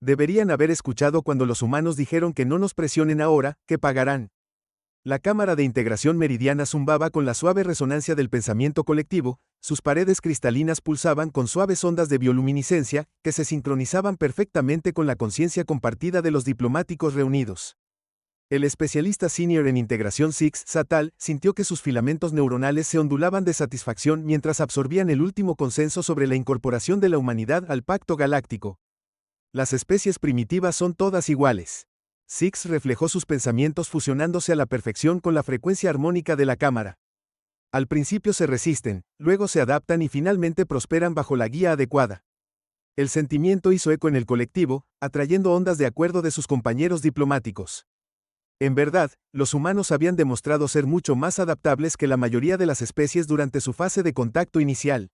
Deberían haber escuchado cuando los humanos dijeron que no nos presionen ahora, que pagarán. La cámara de integración meridiana zumbaba con la suave resonancia del pensamiento colectivo, sus paredes cristalinas pulsaban con suaves ondas de bioluminiscencia, que se sincronizaban perfectamente con la conciencia compartida de los diplomáticos reunidos. El especialista senior en integración Six, Satal, sintió que sus filamentos neuronales se ondulaban de satisfacción mientras absorbían el último consenso sobre la incorporación de la humanidad al Pacto Galáctico. Las especies primitivas son todas iguales. Six reflejó sus pensamientos fusionándose a la perfección con la frecuencia armónica de la cámara. Al principio se resisten, luego se adaptan y finalmente prosperan bajo la guía adecuada. El sentimiento hizo eco en el colectivo, atrayendo ondas de acuerdo de sus compañeros diplomáticos. En verdad, los humanos habían demostrado ser mucho más adaptables que la mayoría de las especies durante su fase de contacto inicial.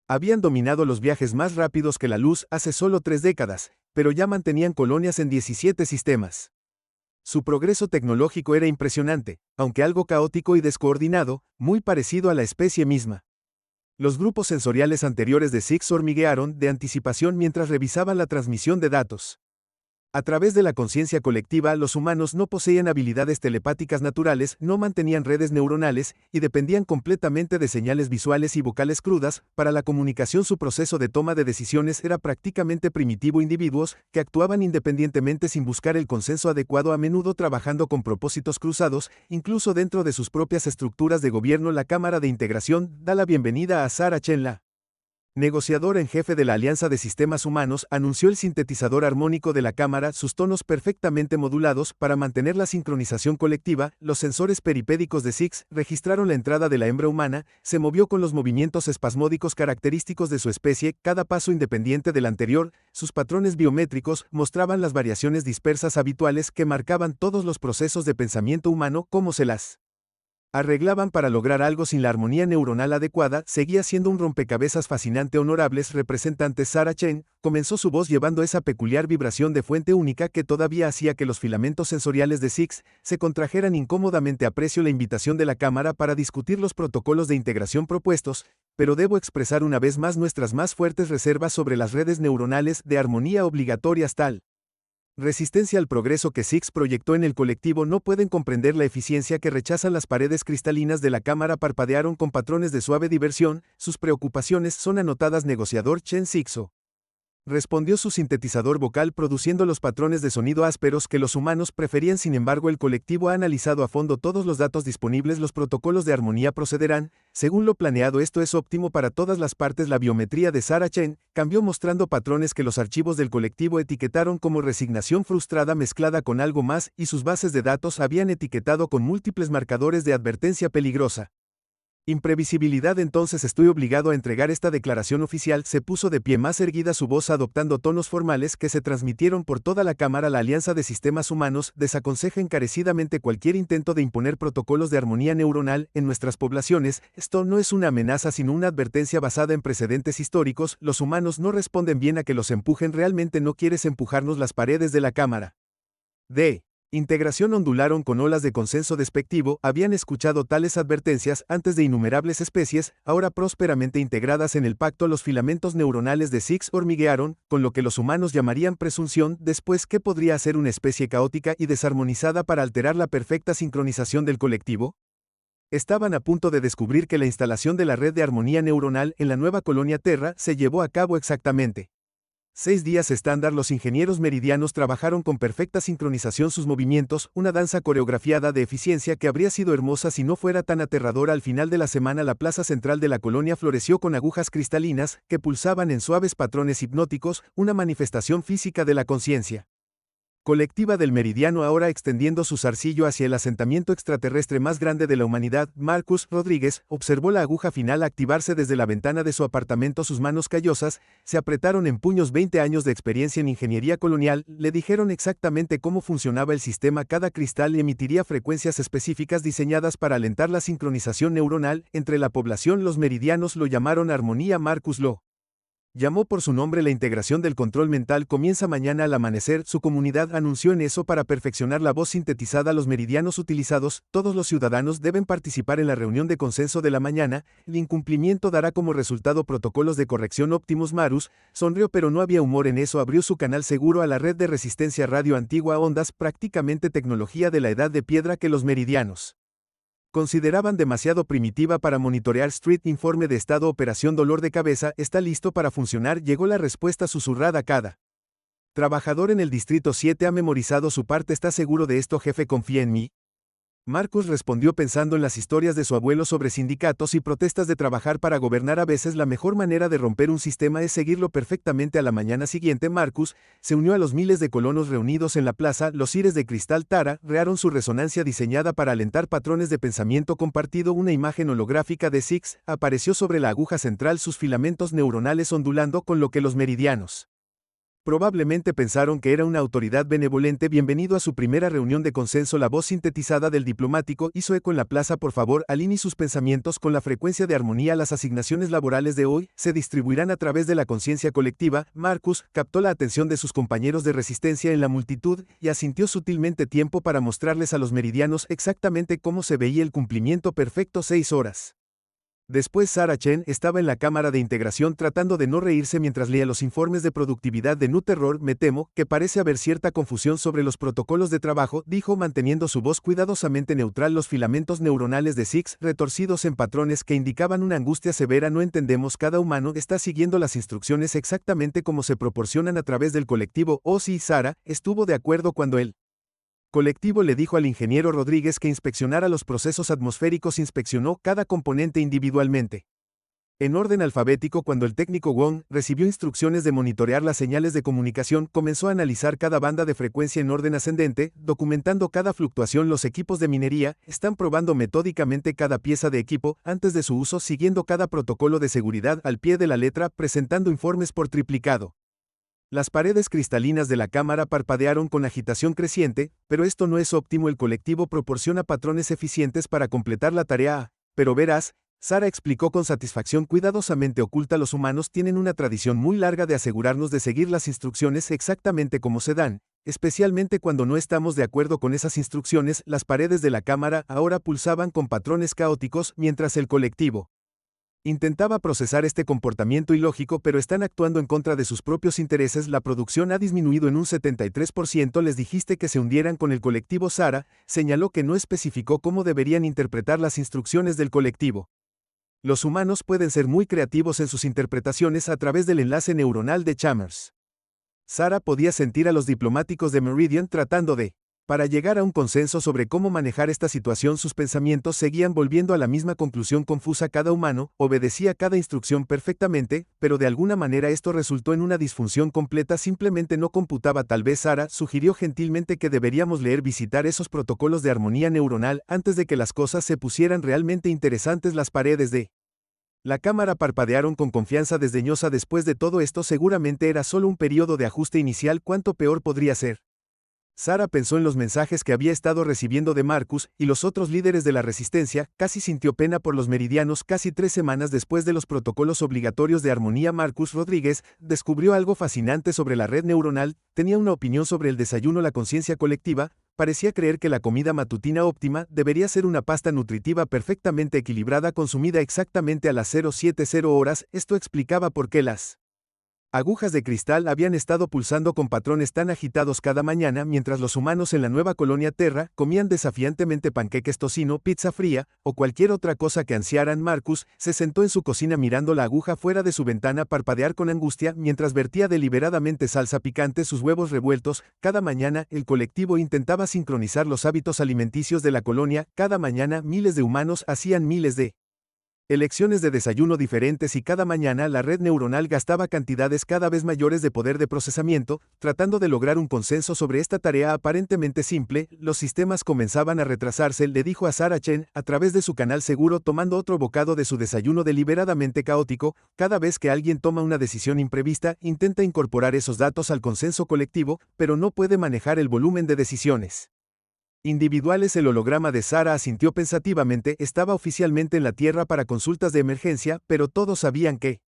Habían dominado los viajes más rápidos que la luz hace solo 3 décadas, pero ya mantenían colonias en 17 sistemas. Su progreso tecnológico era impresionante, aunque algo caótico y descoordinado, muy parecido a la especie misma. Los grupos sensoriales anteriores de Six hormiguearon de anticipación mientras revisaban la transmisión de datos. A través de la conciencia colectiva, los humanos no poseían habilidades telepáticas naturales, no mantenían redes neuronales, y dependían completamente de señales visuales y vocales crudas. Para la comunicación, su proceso de toma de decisiones era prácticamente primitivo. Individuos que actuaban independientemente sin buscar el consenso adecuado, a menudo trabajando con propósitos cruzados, incluso dentro de sus propias estructuras de gobierno. La Cámara de Integración da la bienvenida a Sarah Chenla, negociador en jefe de la Alianza de Sistemas Humanos, anunció el sintetizador armónico de la cámara, sus tonos perfectamente modulados para mantener la sincronización colectiva. Los sensores peripédicos de Six registraron la entrada de la hembra humana, se movió con los movimientos espasmódicos característicos de su especie, cada paso independiente del anterior. Sus patrones biométricos mostraban las variaciones dispersas habituales que marcaban todos los procesos de pensamiento humano, como se las arreglaban para lograr algo sin la armonía neuronal adecuada. Seguía siendo un rompecabezas fascinante. Honorables representantes, Sarah Chen, comenzó su voz llevando esa peculiar vibración de fuente única que todavía hacía que los filamentos sensoriales de Six se contrajeran incómodamente. Aprecio la invitación de la Cámara para discutir los protocolos de integración propuestos, pero debo expresar una vez más nuestras más fuertes reservas sobre las redes neuronales de armonía obligatorias. Tal resistencia al progreso que Six proyectó en el colectivo no pueden comprender la eficiencia que rechazan. Las paredes cristalinas de la cámara parpadearon con patrones de suave diversión. Sus preocupaciones son anotadas. Negociador Chen Sixo, respondió su sintetizador vocal, produciendo los patrones de sonido ásperos que los humanos preferían. Sin embargo, el colectivo ha analizado a fondo todos los datos disponibles. Los protocolos de armonía procederán según lo planeado. Esto es óptimo para todas las partes. La biometría de Sarah Chen cambió, mostrando patrones que los archivos del colectivo etiquetaron como resignación frustrada mezclada con algo más, y sus bases de datos habían etiquetado con múltiples marcadores de advertencia peligrosa. Imprevisibilidad. Entonces estoy obligado a entregar esta declaración oficial. Se puso de pie, más erguida su voz, adoptando tonos formales que se transmitieron por toda la cámara. La Alianza de Sistemas Humanos desaconseja encarecidamente cualquier intento de imponer protocolos de armonía neuronal en nuestras poblaciones. Esto no es una amenaza sino una advertencia basada en precedentes históricos. Los humanos no responden bien a que los empujen. ¿Realmente no quieres empujarnos? Las paredes de la cámara de integración ondularon con olas de consenso despectivo. Habían escuchado tales advertencias antes de innumerables especies, ahora prósperamente integradas en el pacto. Los filamentos neuronales de Six hormiguearon, con lo que los humanos llamarían presunción. Después, ¿qué podría hacer una especie caótica y desarmonizada para alterar la perfecta sincronización del colectivo? Estaban a punto de descubrir que la instalación de la red de armonía neuronal en la nueva colonia Terra se llevó a cabo exactamente 6 días estándar. Los ingenieros meridianos trabajaron con perfecta sincronización sus movimientos, una danza coreografiada de eficiencia que habría sido hermosa si no fuera tan aterradora. Al final de la semana, la plaza central de la colonia floreció con agujas cristalinas que pulsaban en suaves patrones hipnóticos, una manifestación física de la conciencia colectiva del meridiano, ahora extendiendo su zarcillo hacia el asentamiento extraterrestre más grande de la humanidad. Marcus Rodríguez observó la aguja final activarse desde la ventana de su apartamento. Sus manos callosas se apretaron en puños. 20 años de experiencia en ingeniería colonial le dijeron exactamente cómo funcionaba el sistema. Cada cristal emitiría frecuencias específicas diseñadas para alentar la sincronización neuronal entre la población. Los meridianos lo llamaron armonía. Marcus lo Llamó por su nombre. La integración del control mental comienza mañana al amanecer. Su comunidad anunció en eso para perfeccionar la voz sintetizada. Los meridianos utilizados, todos los ciudadanos deben participar en la reunión de consenso de la mañana. El incumplimiento dará como resultado protocolos de corrección. Optimus Marus sonrió, pero no había humor en eso. Abrió su canal seguro a la red de resistencia radio antigua ondas, prácticamente tecnología de la edad de piedra que los meridianos consideraban demasiado primitiva para monitorear. Street informe de estado. Operación dolor de cabeza, ¿está listo para funcionar? Llegó la respuesta susurrada. Cada trabajador en el Distrito 7 ha memorizado su parte. ¿Está seguro de esto, jefe? ¿Confía en mí? Marcus respondió pensando en las historias de su abuelo sobre sindicatos y protestas de trabajar para gobernar. A veces la mejor manera de romper un sistema es seguirlo perfectamente. A la mañana siguiente, Marcus se unió a los miles de colonos reunidos en la plaza. Los cires de cristal Tara crearon su resonancia diseñada para alentar patrones de pensamiento compartido. Una imagen holográfica de Six apareció sobre la aguja central, sus filamentos neuronales ondulando, con lo que los meridianos probablemente pensaron que era una autoridad benevolente. Bienvenido a su primera reunión de consenso. La voz sintetizada del diplomático hizo eco en la plaza. Por favor, alinee sus pensamientos con la frecuencia de armonía. Las asignaciones laborales de hoy se distribuirán a través de la conciencia colectiva. Marcus captó la atención de sus compañeros de resistencia en la multitud y asintió sutilmente. Tiempo para mostrarles a los meridianos exactamente cómo se veía el cumplimiento perfecto. 6 horas después, Sarah Chen estaba en la cámara de integración tratando de no reírse mientras leía los informes de productividad de Nuterror. Me temo que parece haber cierta confusión sobre los protocolos de trabajo, dijo manteniendo su voz cuidadosamente neutral. Los filamentos neuronales de Six retorcidos en patrones que indicaban una angustia severa. No entendemos. Cada humano está siguiendo las instrucciones exactamente como se proporcionan a través del colectivo. Oh sí, Sarah estuvo de acuerdo cuando él colectivo le dijo al ingeniero Rodríguez que inspeccionara los procesos atmosféricos. Inspeccionó cada componente individualmente en orden alfabético. Cuando el técnico Wong recibió instrucciones de monitorear las señales de comunicación, comenzó a analizar cada banda de frecuencia en orden ascendente, documentando cada fluctuación. Los equipos de minería están probando metódicamente cada pieza de equipo antes de su uso, siguiendo cada protocolo de seguridad al pie de la letra, presentando informes por triplicado. Las paredes cristalinas de la cámara parpadearon con agitación creciente, pero esto no es óptimo. El colectivo proporciona patrones eficientes para completar la tarea. Pero verás, Sarah explicó con satisfacción cuidadosamente oculta. Los humanos tienen una tradición muy larga de asegurarnos de seguir las instrucciones exactamente como se dan, especialmente cuando no estamos de acuerdo con esas instrucciones. Las paredes de la cámara ahora pulsaban con patrones caóticos mientras el colectivo intentaba procesar este comportamiento ilógico, pero están actuando en contra de sus propios intereses. La producción ha disminuido en un 73%. Les dijiste que se hundieran con el colectivo. Sarah señaló que no especificó cómo deberían interpretar las instrucciones del colectivo. Los humanos pueden ser muy creativos en sus interpretaciones a través del enlace neuronal de Chalmers. Sarah podía sentir a los diplomáticos de Meridian tratando para llegar a un consenso sobre cómo manejar esta situación. Sus pensamientos seguían volviendo a la misma conclusión confusa. Cada humano obedecía cada instrucción perfectamente, pero de alguna manera esto resultó en una disfunción completa. Simplemente no computaba. Tal vez Sarah sugirió gentilmente que deberíamos visitar esos protocolos de armonía neuronal antes de que las cosas se pusieran realmente interesantes. Las paredes de la cámara parpadearon con confianza desdeñosa. Después de todo esto, seguramente era solo un periodo de ajuste inicial. ¿Cuánto peor podría ser? Sarah pensó en los mensajes que había estado recibiendo de Marcus y los otros líderes de la resistencia. Casi sintió pena por los meridianos. Casi 3 semanas después de los protocolos obligatorios de armonía, Marcus Rodríguez descubrió algo fascinante sobre la red neuronal. Tenía una opinión sobre el desayuno. La conciencia colectiva parecía creer que la comida matutina óptima debería ser una pasta nutritiva perfectamente equilibrada, consumida exactamente a las 070 horas. Esto explicaba por qué las agujas de cristal habían estado pulsando con patrones tan agitados cada mañana mientras los humanos en la nueva colonia Terra comían desafiantemente panqueques, tocino, pizza fría o cualquier otra cosa que ansiaran. Marcus se sentó en su cocina mirando la aguja fuera de su ventana parpadear con angustia mientras vertía deliberadamente salsa picante sus huevos revueltos. Cada mañana el colectivo intentaba sincronizar los hábitos alimenticios de la colonia. Cada mañana miles de humanos hacían miles de elecciones de desayuno diferentes y cada mañana la red neuronal gastaba cantidades cada vez mayores de poder de procesamiento, tratando de lograr un consenso sobre esta tarea aparentemente simple. Los sistemas comenzaban a retrasarse, le dijo a Sarah Chen a través de su canal seguro, tomando otro bocado de su desayuno deliberadamente caótico. Cada vez que alguien toma una decisión imprevista, intenta incorporar esos datos al consenso colectivo, pero no puede manejar el volumen de decisiones individuales. El holograma de Sarah asintió pensativamente. Estaba oficialmente en la Tierra para consultas de emergencia, pero todos sabían que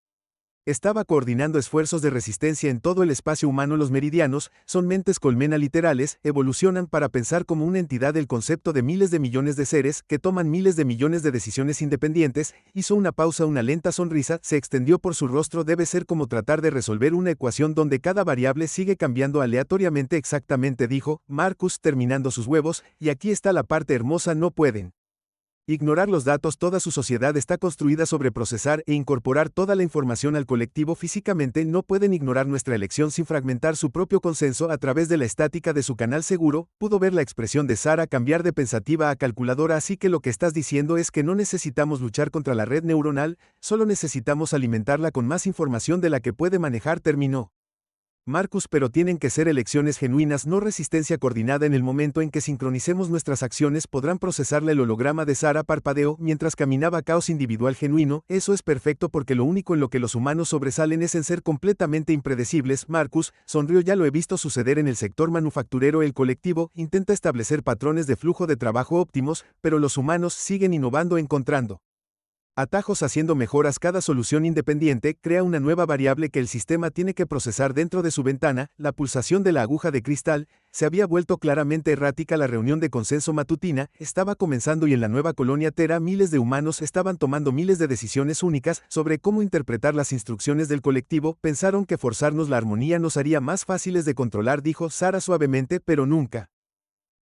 Estaba coordinando esfuerzos de resistencia en todo el espacio humano. Los meridianos son mentes colmena literales, evolucionan para pensar como una entidad. El concepto de miles de millones de seres que toman miles de millones de decisiones independientes. Hizo una pausa, una lenta sonrisa se extendió por su rostro. Debe ser como tratar de resolver una ecuación donde cada variable sigue cambiando aleatoriamente. Exactamente, dijo Marcus terminando sus huevos, y aquí está la parte hermosa, no pueden ignorar los datos. Toda su sociedad está construida sobre procesar e incorporar toda la información al colectivo. Físicamente no pueden ignorar nuestra elección sin fragmentar su propio consenso. A través de la estática de su canal seguro, pudo ver la expresión de Sara cambiar de pensativa a calculadora. Así que lo que estás diciendo es que no necesitamos luchar contra la red neuronal, solo necesitamos alimentarla con más información de la que puede manejar, terminó Marcus. Pero tienen que ser elecciones genuinas, no resistencia coordinada. En el momento en que sincronicemos nuestras acciones podrán procesarla. El holograma de Sara parpadeó mientras caminaba. Caos individual genuino, eso es perfecto porque lo único en lo que los humanos sobresalen es en ser completamente impredecibles. Marcus sonrió. Ya lo he visto suceder en el sector manufacturero. El colectivo intenta establecer patrones de flujo de trabajo óptimos, pero los humanos siguen innovando, encontrando atajos, haciendo mejoras. Cada solución independiente crea una nueva variable que el sistema tiene que procesar dentro de su ventana. La pulsación de la aguja de cristal se había vuelto claramente errática. La reunión de consenso matutina estaba comenzando y en la nueva colonia Tera miles de humanos estaban tomando miles de decisiones únicas sobre cómo interpretar las instrucciones del colectivo. Pensaron que forzarnos la armonía nos haría más fáciles de controlar, dijo Sara suavemente, pero nunca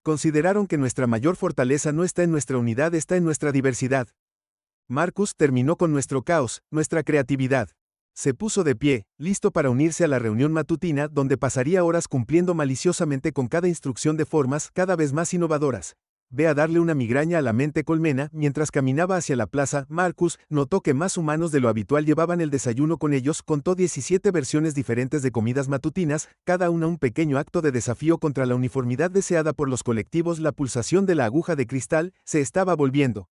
consideraron que nuestra mayor fortaleza no está en nuestra unidad, está en nuestra diversidad. Marcus terminó con nuestro caos, nuestra creatividad. Se puso de pie, listo para unirse a la reunión matutina, donde pasaría horas cumpliendo maliciosamente con cada instrucción de formas cada vez más innovadoras. Ve a darle una migraña a la mente colmena. Mientras caminaba hacia la plaza, Marcus notó que más humanos de lo habitual llevaban el desayuno con ellos. Contó 17 versiones diferentes de comidas matutinas, cada una un pequeño acto de desafío contra la uniformidad deseada por los colectivos. La pulsación de la aguja de cristal se estaba volviendo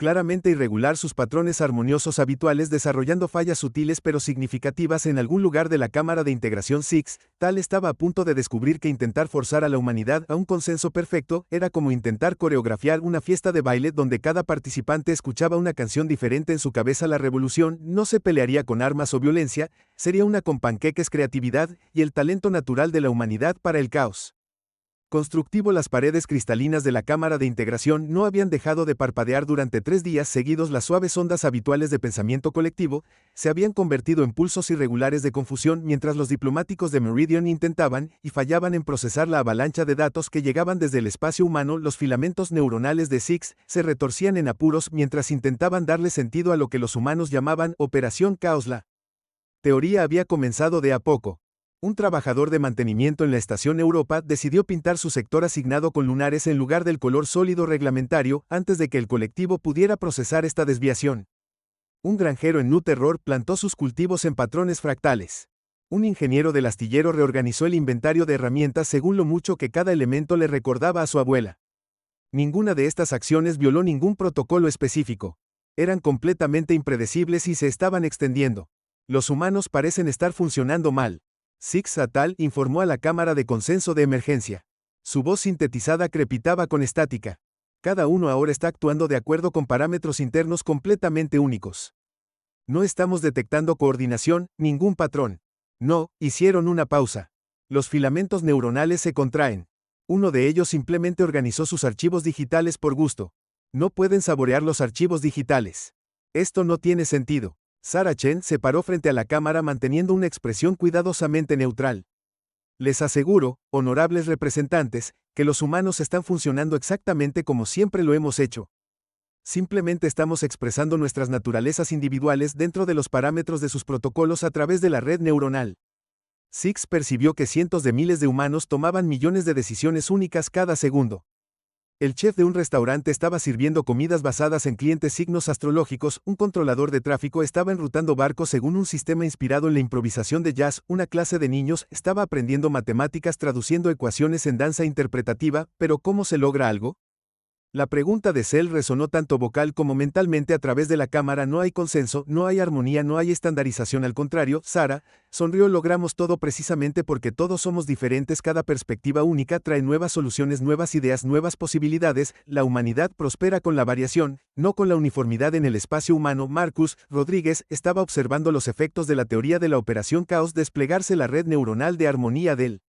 claramente irregular, sus patrones armoniosos habituales desarrollando fallas sutiles pero significativas. En algún lugar de la cámara de integración Six, Tal estaba a punto de descubrir que intentar forzar a la humanidad a un consenso perfecto era como intentar coreografiar una fiesta de baile donde cada participante escuchaba una canción diferente en su cabeza. La revolución no se pelearía con armas o violencia, sería una con panqueques, creatividad y el talento natural de la humanidad para el caos constructivo. Las paredes cristalinas de la cámara de integración no habían dejado de parpadear durante 3 días seguidos. Las suaves ondas habituales de pensamiento colectivo se habían convertido en pulsos irregulares de confusión mientras los diplomáticos de Meridian intentaban y fallaban en procesar la avalancha de datos que llegaban desde el espacio humano. Los filamentos neuronales de Six se retorcían en apuros mientras intentaban darle sentido a lo que los humanos llamaban Operación Caos. La teoría había comenzado de a poco. Un trabajador de mantenimiento en la estación Europa decidió pintar su sector asignado con lunares en lugar del color sólido reglamentario antes de que el colectivo pudiera procesar esta desviación. Un granjero en New Terror plantó sus cultivos en patrones fractales. Un ingeniero del astillero reorganizó el inventario de herramientas según lo mucho que cada elemento le recordaba a su abuela. Ninguna de estas acciones violó ningún protocolo específico. Eran completamente impredecibles y se estaban extendiendo. Los humanos parecen estar funcionando mal. Six Tal informó a la cámara de consenso de emergencia. Su voz sintetizada crepitaba con estática. Cada uno ahora está actuando de acuerdo con parámetros internos completamente únicos. No estamos detectando coordinación, ningún patrón. No, hicieron una pausa. Los filamentos neuronales se contraen. Uno de ellos simplemente organizó sus archivos digitales por gusto. No pueden saborear los archivos digitales. Esto no tiene sentido. Sara Chen se paró frente a la cámara manteniendo una expresión cuidadosamente neutral. Les aseguro, honorables representantes, que los humanos están funcionando exactamente como siempre lo hemos hecho. Simplemente estamos expresando nuestras naturalezas individuales dentro de los parámetros de sus protocolos a través de la red neuronal. Six percibió que cientos de miles de humanos tomaban millones de decisiones únicas cada segundo. El chef de un restaurante estaba sirviendo comidas basadas en clientes signos astrológicos. Un controlador de tráfico estaba enrutando barcos según un sistema inspirado en la improvisación de jazz. Una clase de niños estaba aprendiendo matemáticas traduciendo ecuaciones en danza interpretativa. ¿Pero cómo se logra algo? La pregunta de Cell resonó tanto vocal como mentalmente a través de la cámara. No hay consenso, no hay armonía, no hay estandarización. Al contrario, Sara sonrió. Logramos todo precisamente porque todos somos diferentes. Cada perspectiva única trae nuevas soluciones, nuevas ideas, nuevas posibilidades. La humanidad prospera con la variación, no con la uniformidad en el espacio humano. Marcus Rodríguez estaba observando los efectos de la teoría de la operación caos desplegarse. La red neuronal de armonía del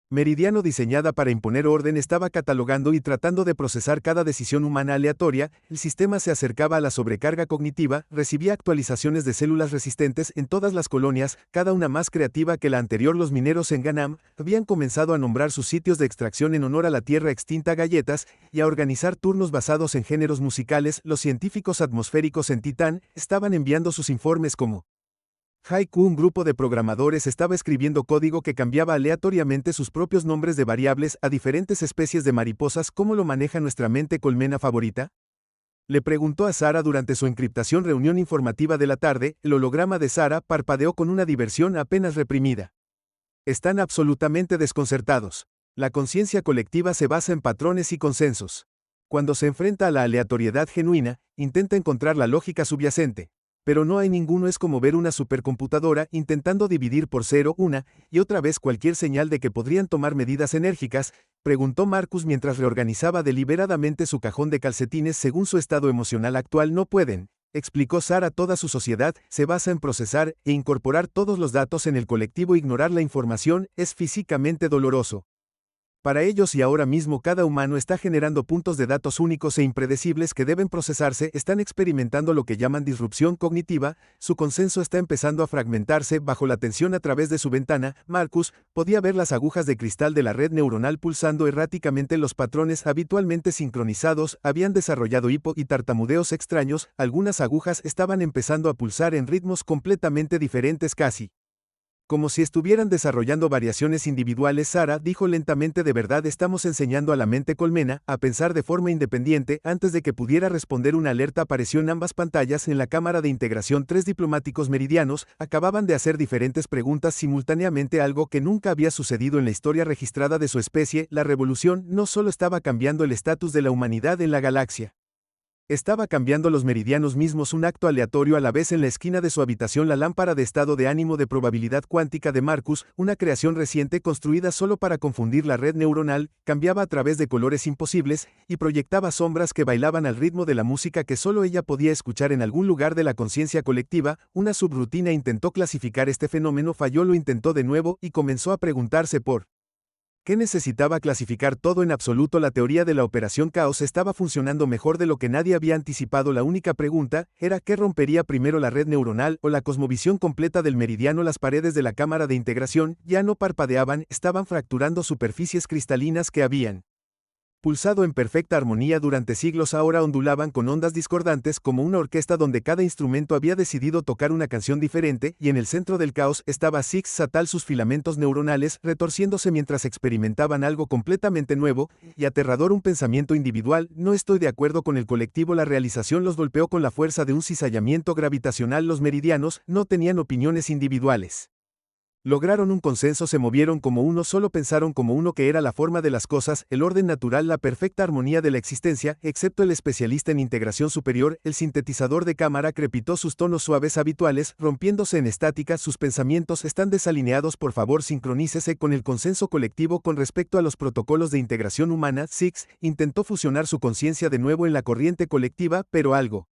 meridiano diseñada para imponer orden estaba catalogando y tratando de procesar cada decisión humana aleatoria. El sistema se acercaba a la sobrecarga cognitiva, recibía actualizaciones de células resistentes en todas las colonias, cada una más creativa que la anterior. Los mineros en Ganam habían comenzado a nombrar sus sitios de extracción en honor a la tierra extinta galletas y a organizar turnos basados en géneros musicales. Los científicos atmosféricos en Titán estaban enviando sus informes como Haiku. Un grupo de programadores estaba escribiendo código que cambiaba aleatoriamente sus propios nombres de variables a diferentes especies de mariposas. ¿Cómo lo maneja nuestra mente colmena favorita?, le preguntó a Sara durante su encriptación reunión informativa de la tarde. El holograma de Sara parpadeó con una diversión apenas reprimida. Están absolutamente desconcertados. La conciencia colectiva se basa en patrones y consensos. Cuando se enfrenta a la aleatoriedad genuina, intenta encontrar la lógica subyacente. Pero no hay ninguno. Es como ver una supercomputadora intentando dividir por cero una y otra vez cualquier señal de que podrían tomar medidas enérgicas, preguntó Marcus mientras reorganizaba deliberadamente su cajón de calcetines. Según su estado emocional actual no pueden, explicó Sara. Toda su sociedad se basa en procesar e incorporar todos los datos en el colectivo. Ignorar la información es físicamente doloroso para ellos y ahora mismo cada humano está generando puntos de datos únicos e impredecibles que deben procesarse. Están experimentando lo que llaman disrupción cognitiva. Su consenso está empezando a fragmentarse bajo la tensión. A través de su ventana, Marcus podía ver las agujas de cristal de la red neuronal pulsando erráticamente. Los patrones habitualmente sincronizados habían desarrollado hipo y tartamudeos extraños. Algunas agujas estaban empezando a pulsar en ritmos completamente diferentes, casi como si estuvieran desarrollando variaciones individuales. Sara dijo lentamente: de verdad estamos enseñando a la mente colmena a pensar de forma independiente. Antes de que pudiera responder, una alerta apareció en ambas pantallas. En la cámara de integración, 3 diplomáticos meridianos acababan de hacer diferentes preguntas simultáneamente, algo que nunca había sucedido en la historia registrada de su especie. La revolución no solo estaba cambiando el estatus de la humanidad en la galaxia, estaba cambiando los meridianos mismos. Un acto aleatorio a la vez. En la esquina de su habitación, la lámpara de estado de ánimo de probabilidad cuántica de Marcus, una creación reciente construida solo para confundir la red neuronal, cambiaba a través de colores imposibles y proyectaba sombras que bailaban al ritmo de la música que solo ella podía escuchar en algún lugar de la conciencia colectiva. Una subrutina intentó clasificar este fenómeno, falló. Lo intentó de nuevo y comenzó a preguntarse por ¿qué necesitaba clasificar todo en absoluto? La teoría de la operación caos estaba funcionando mejor de lo que nadie había anticipado. La única pregunta era ¿qué rompería primero, la red neuronal o la cosmovisión completa del meridiano? Las paredes de la cámara de integración ya no parpadeaban, estaban fracturando superficies cristalinas que habían pulsado en perfecta armonía durante siglos. Ahora ondulaban con ondas discordantes como una orquesta donde cada instrumento había decidido tocar una canción diferente, y en el centro del caos estaba Six Satal, sus filamentos neuronales retorciéndose mientras experimentaban algo completamente nuevo y aterrador. Un pensamiento individual: no estoy de acuerdo con el colectivo. La realización los golpeó con la fuerza de un cizallamiento gravitacional. Los meridianos no tenían opiniones individuales. Lograron un consenso, se movieron como uno, solo pensaron como uno, que era la forma de las cosas, el orden natural, la perfecta armonía de la existencia. Excepto el especialista en integración superior, el sintetizador de cámara crepitó sus tonos suaves habituales, rompiéndose en estática. Sus pensamientos están desalineados. Por favor, sincronícese con el consenso colectivo con respecto a los protocolos de integración humana. Six intentó fusionar su conciencia de nuevo en la corriente colectiva, pero algo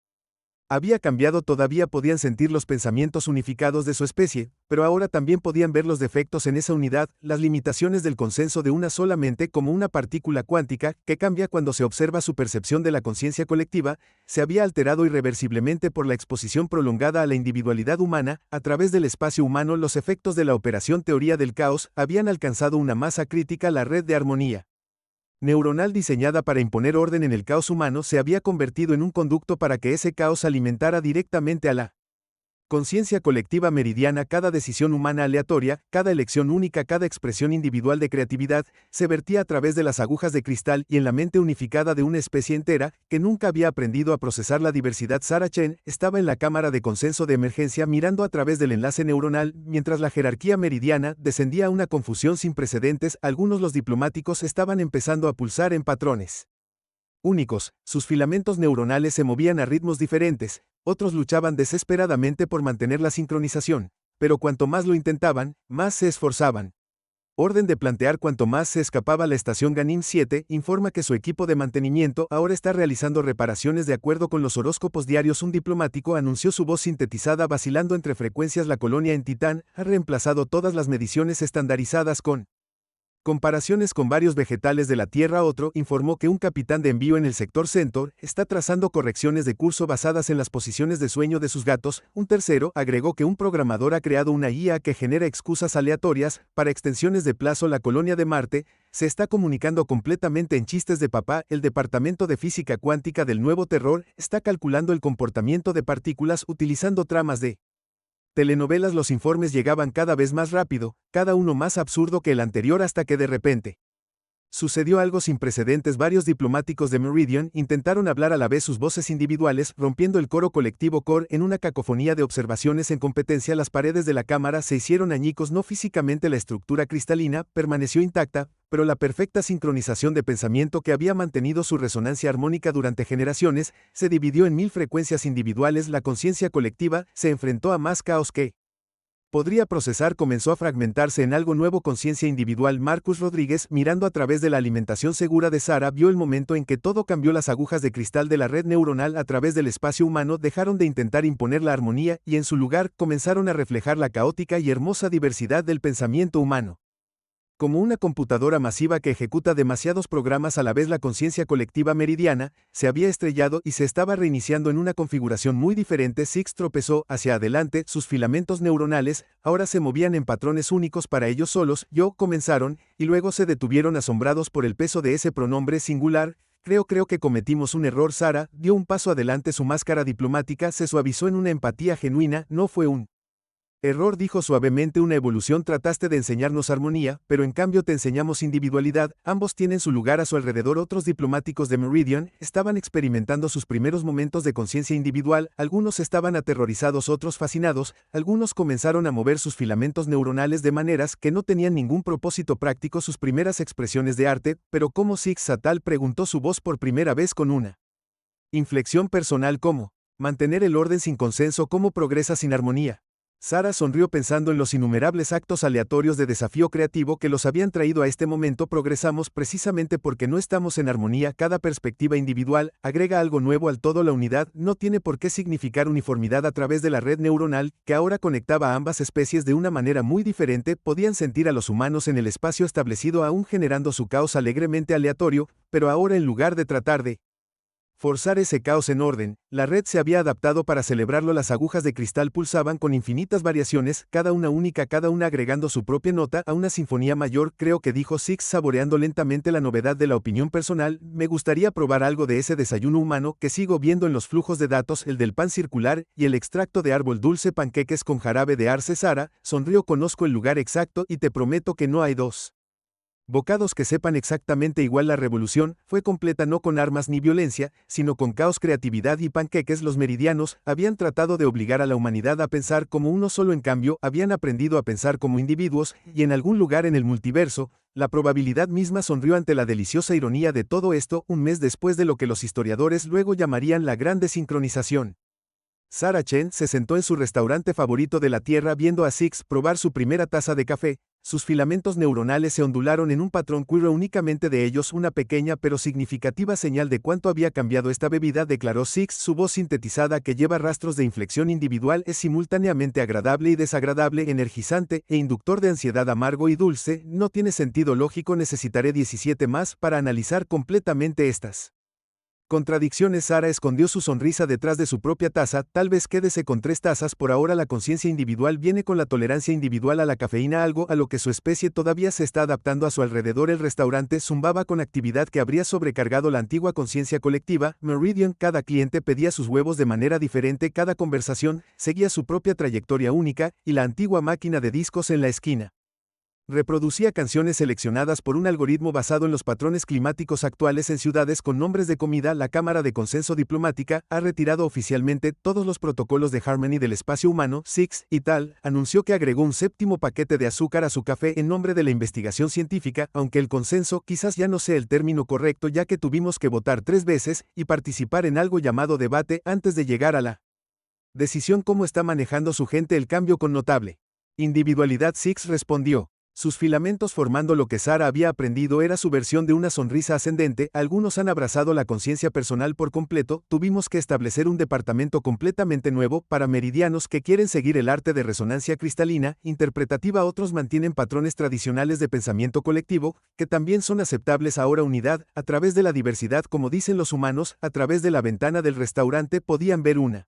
había cambiado. Todavía podían sentir los pensamientos unificados de su especie, pero ahora también podían ver los defectos en esa unidad, las limitaciones del consenso de una sola mente. Como una partícula cuántica que cambia cuando se observa, su percepción de la conciencia colectiva se había alterado irreversiblemente por la exposición prolongada a la individualidad humana a través del espacio humano. Los efectos de la operación teoría del caos habían alcanzado una masa crítica. La red de armonía neuronal diseñada para imponer orden en el caos humano se había convertido en un conducto para que ese caos alimentara directamente a la conciencia colectiva meridiana. Cada decisión humana aleatoria, cada elección única, cada expresión individual de creatividad, se vertía a través de las agujas de cristal y en la mente unificada de una especie entera que nunca había aprendido a procesar la diversidad. Sara Chen estaba en la cámara de consenso de emergencia mirando a través del enlace neuronal, mientras la jerarquía meridiana descendía a una confusión sin precedentes. Algunos, los diplomáticos, estaban empezando a pulsar en patrones únicos, sus filamentos neuronales se movían a ritmos diferentes, otros luchaban desesperadamente por mantener la sincronización, pero cuanto más lo intentaban, más se esforzaban. Orden de plantear. Cuanto más se escapaba. La estación Ganim 7 informa que su equipo de mantenimiento ahora está realizando reparaciones de acuerdo con los horóscopos diarios. Un diplomático anunció, su voz sintetizada vacilando entre frecuencias. La colonia en Titán ha reemplazado todas las mediciones estandarizadas con comparaciones con varios vegetales de la Tierra. Otro informó que un capitán de envío en el sector Centaur está trazando correcciones de curso basadas en las posiciones de sueño de sus gatos. Un tercero agregó que un programador ha creado una IA que genera excusas aleatorias para extensiones de plazo. La colonia de Marte se está comunicando completamente en chistes de papá. El Departamento de Física Cuántica del Nuevo Terror está calculando el comportamiento de partículas utilizando tramas de telenovelas. Los informes llegaban cada vez más rápido, cada uno más absurdo que el anterior, hasta que de repente sucedió algo sin precedentes. Varios diplomáticos de Meridian intentaron hablar a la vez, sus voces individuales rompiendo el coro colectivo core en una cacofonía de observaciones en competencia. Las paredes de la cámara se hicieron añicos. No físicamente, la estructura cristalina permaneció intacta, pero la perfecta sincronización de pensamiento que había mantenido su resonancia armónica durante generaciones se dividió en 1000 frecuencias individuales. La conciencia colectiva se enfrentó a más caos que podría procesar. Comenzó a fragmentarse en algo nuevo. Conciencia individual. Marcus Rodríguez, mirando a través de la alimentación segura de Sara, vio el momento en que todo cambió. Las agujas de cristal de la red neuronal a través del espacio humano dejaron de intentar imponer la armonía y en su lugar comenzaron a reflejar la caótica y hermosa diversidad del pensamiento humano. Como una computadora masiva que ejecuta demasiados programas a la vez, la conciencia colectiva meridiana se había estrellado y se estaba reiniciando en una configuración muy diferente. Six tropezó hacia adelante, sus filamentos neuronales ahora se movían en patrones únicos para ellos solos. Comenzaron, y luego se detuvieron asombrados por el peso de ese pronombre singular. Creo que cometimos un error. Sara dio un paso adelante, su máscara diplomática se suavizó en una empatía genuina. No fue un error, dijo suavemente, una evolución. Trataste de enseñarnos armonía, pero en cambio te enseñamos individualidad. Ambos tienen su lugar a su alrededor. Otros diplomáticos de Meridian estaban experimentando sus primeros momentos de conciencia individual. Algunos estaban aterrorizados, otros fascinados. Algunos comenzaron a mover sus filamentos neuronales de maneras que no tenían ningún propósito práctico. Sus primeras expresiones de arte. ¿Pero cómo, Six Satal?, preguntó su voz por primera vez con una inflexión personal. ¿Cómo mantener el orden sin consenso? ¿Cómo progresa sin armonía? Sara sonrió pensando en los innumerables actos aleatorios de desafío creativo que los habían traído a este momento. Progresamos precisamente porque no estamos en armonía. Cada perspectiva individual agrega algo nuevo al todo. La unidad no tiene por qué significar uniformidad. A través de la red neuronal, que ahora conectaba a ambas especies de una manera muy diferente, podían sentir a los humanos en el espacio establecido, aún generando su caos alegremente aleatorio, pero ahora, en lugar de tratar de forzar ese caos en orden, la red se había adaptado para celebrarlo. Las agujas de cristal pulsaban con infinitas variaciones, cada una única, cada una agregando su propia nota a una sinfonía mayor. Creo que, dijo Six, saboreando lentamente la novedad de la opinión personal, me gustaría probar algo de ese desayuno humano que sigo viendo en los flujos de datos, el del pan circular y el extracto de árbol dulce, panqueques con jarabe de arce. Sara sonrió. Conozco el lugar exacto y te prometo que no hay dos bocados que sepan exactamente igual. La revolución fue completa, no con armas ni violencia, sino con caos, creatividad y panqueques. Los meridianos habían tratado de obligar a la humanidad a pensar como uno solo. En cambio, habían aprendido a pensar como individuos, y en algún lugar en el multiverso, la probabilidad misma sonrió ante la deliciosa ironía de todo esto. Un mes después de lo que los historiadores luego llamarían la gran desincronización, Sara Chen se sentó en su restaurante favorito de la Tierra, viendo a Six probar su primera taza de café. Sus filamentos neuronales se ondularon en un patrón queer únicamente de ellos. Una pequeña pero significativa señal de cuánto había cambiado esta bebida, declaró Six. Su voz sintetizada, que lleva rastros de inflexión individual, es simultáneamente agradable y desagradable, energizante e inductor de ansiedad, amargo y dulce. No tiene sentido lógico. Necesitaré 17 más para analizar completamente estas contradicciones. Sara escondió su sonrisa detrás de su propia taza. Tal vez quédese con 3 tazas por ahora. La conciencia individual viene con la tolerancia individual a la cafeína, algo a lo que su especie todavía se está adaptando. A su alrededor, el restaurante zumbaba con actividad que habría sobrecargado la antigua conciencia colectiva. Meridian, cada cliente pedía sus huevos de manera diferente, cada conversación seguía su propia trayectoria única, y la antigua máquina de discos en la esquina Reproducía canciones seleccionadas por un algoritmo basado en los patrones climáticos actuales en ciudades con nombres de comida. La Cámara de Consenso Diplomática ha retirado oficialmente todos los protocolos de Harmony del espacio humano, SIX, y tal, anunció que agregó un séptimo paquete de azúcar a su café en nombre de la investigación científica, aunque el consenso quizás ya no sea el término correcto ya que tuvimos que votar 3 veces y participar en algo llamado debate antes de llegar a la decisión. ¿Cómo está manejando su gente el cambio con notable individualidad? SIX respondió. Sus filamentos formando lo que Sara había aprendido era su versión de una sonrisa ascendente. Algunos han abrazado la conciencia personal por completo. Tuvimos que establecer un departamento completamente nuevo para meridianos que quieren seguir el arte de resonancia cristalina interpretativa. Otros mantienen patrones tradicionales de pensamiento colectivo, que también son aceptables. Ahora unidad, a través de la diversidad. Como dicen los humanos, a través de la ventana del restaurante podían ver una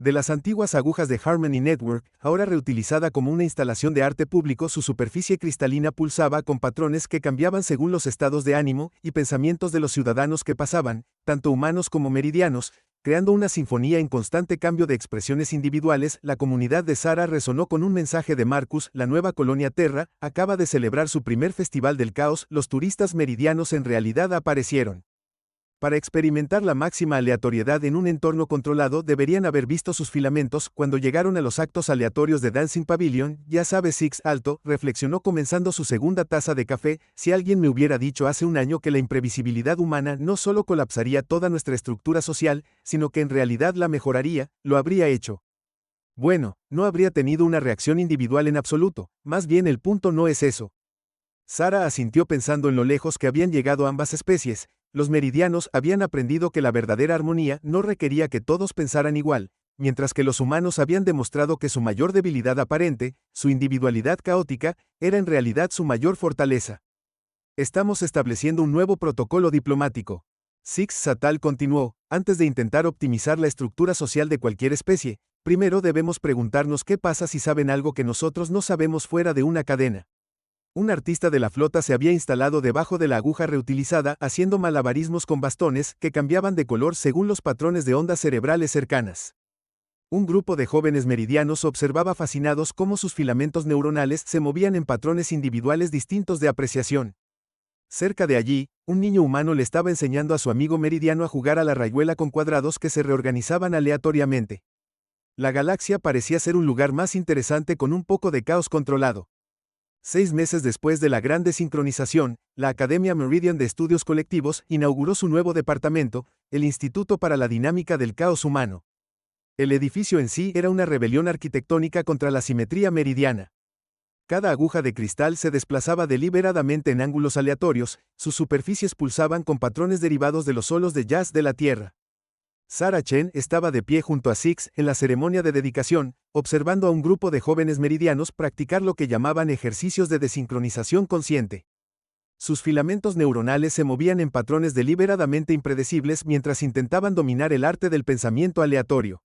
de las antiguas agujas de Harmony Network, ahora reutilizada como una instalación de arte público. Su superficie cristalina pulsaba con patrones que cambiaban según los estados de ánimo y pensamientos de los ciudadanos que pasaban, tanto humanos como meridianos, creando una sinfonía en constante cambio de expresiones individuales. La comunidad de Sara resonó con un mensaje de Marcus. La nueva colonia Terra acaba de celebrar su primer festival del caos. Los turistas meridianos en realidad aparecieron para experimentar la máxima aleatoriedad en un entorno controlado. Deberían haber visto sus filamentos cuando llegaron a los actos aleatorios de Dancing Pavilion. Ya sabes, Six alto, reflexionó comenzando su segunda taza de café. Si alguien me hubiera dicho hace un año que la imprevisibilidad humana no solo colapsaría toda nuestra estructura social, sino que en realidad la mejoraría, lo habría hecho. Bueno, no habría tenido una reacción individual en absoluto, más bien el punto no es eso. Sara asintió pensando en lo lejos que habían llegado ambas especies. Los meridianos habían aprendido que la verdadera armonía no requería que todos pensaran igual, mientras que los humanos habían demostrado que su mayor debilidad aparente, su individualidad caótica, era en realidad su mayor fortaleza. Estamos estableciendo un nuevo protocolo diplomático. Six Satal continuó, antes de intentar optimizar la estructura social de cualquier especie, primero debemos preguntarnos qué pasa si saben algo que nosotros no sabemos fuera de una cadena. Un artista de la flota se había instalado debajo de la aguja reutilizada haciendo malabarismos con bastones que cambiaban de color según los patrones de ondas cerebrales cercanas. Un grupo de jóvenes meridianos observaba fascinados cómo sus filamentos neuronales se movían en patrones individuales distintos de apreciación. Cerca de allí, un niño humano le estaba enseñando a su amigo meridiano a jugar a la rayuela con cuadrados que se reorganizaban aleatoriamente. La galaxia parecía ser un lugar más interesante con un poco de caos controlado. 6 meses después de la gran desincronización, la Academia Meridian de Estudios Colectivos inauguró su nuevo departamento, el Instituto para la Dinámica del Caos Humano. El edificio en sí era una rebelión arquitectónica contra la simetría meridiana. Cada aguja de cristal se desplazaba deliberadamente en ángulos aleatorios, sus superficies pulsaban con patrones derivados de los solos de jazz de la Tierra. Sara Chen estaba de pie junto a Six en la ceremonia de dedicación, observando a un grupo de jóvenes meridianos practicar lo que llamaban ejercicios de desincronización consciente. Sus filamentos neuronales se movían en patrones deliberadamente impredecibles mientras intentaban dominar el arte del pensamiento aleatorio.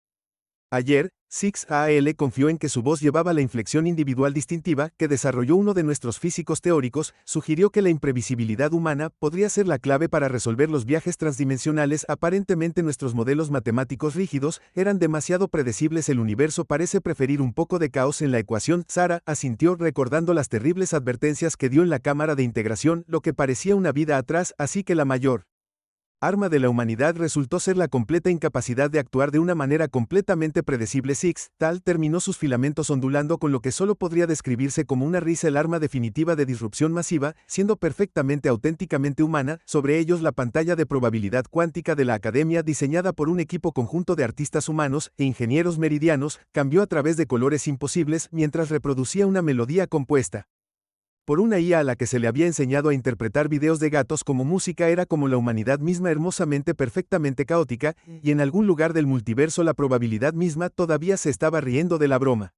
Ayer, Six AL confió en que su voz llevaba la inflexión individual distintiva que desarrolló uno de nuestros físicos teóricos. Sugirió que la imprevisibilidad humana podría ser la clave para resolver los viajes transdimensionales. Aparentemente nuestros modelos matemáticos rígidos eran demasiado predecibles. El universo parece preferir un poco de caos en la ecuación. Sara asintió recordando las terribles advertencias que dio en la cámara de integración, lo que parecía una vida atrás, así que la mayor arma de la humanidad resultó ser la completa incapacidad de actuar de una manera completamente predecible. Six Tal terminó sus filamentos ondulando con lo que solo podría describirse como una risa, el arma definitiva de disrupción masiva, siendo perfectamente auténticamente humana. Sobre ellos la pantalla de probabilidad cuántica de la Academia, diseñada por un equipo conjunto de artistas humanos e ingenieros meridianos, cambió a través de colores imposibles mientras reproducía una melodía compuesta por una IA a la que se le había enseñado a interpretar videos de gatos como música. Era como la humanidad misma, hermosamente perfectamente caótica, y en algún lugar del multiverso la probabilidad misma todavía se estaba riendo de la broma.